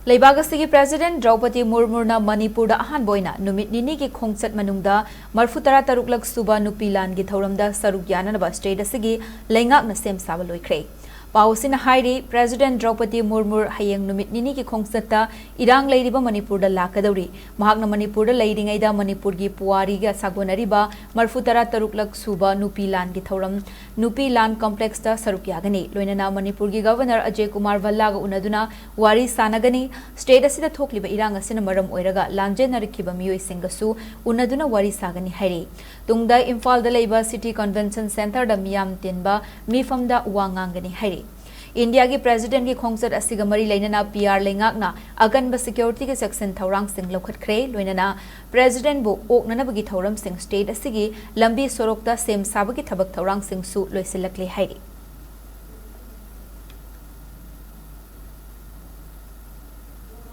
Leibagasi President Droupadi Murmu na Manipur da ahan boina numit nini ki khongchat manungda marfutara taruklak suba Nupi lan gi Thouram da Saruk Yanaba state asigi Leingak na sem Saba Loikhre. Pausina hairi President Droupadi Murmu hayeng numit nini ki khongchat irang leiriba Manipur da lakadauri mahakna Manipur da leiringai da Manipur gi puari ga sagonariba marfutara taruklak suba Nupi lan gi Thouram Nupi lan complex da Saruk yagani loinana Manipur gi Governor Ajay Kumar Vallaga unaduna wari sanagani State asida thokliba irang asina maram oiraga lanje narikiba miyoi singasu unaduna wari sagani hairi tungda Imphal da leiba City Convention Center da miyam tinba mifam da wangangani hairi India ki President ki khongchat asiga mari leinana PR Leingak na aganba security ki section Thouram sing Loikhre loinana President bu oknana bagi Thouram sing state asigi lambi sorok da sem Saba ki thabak Thouram sing su loisilakle hairi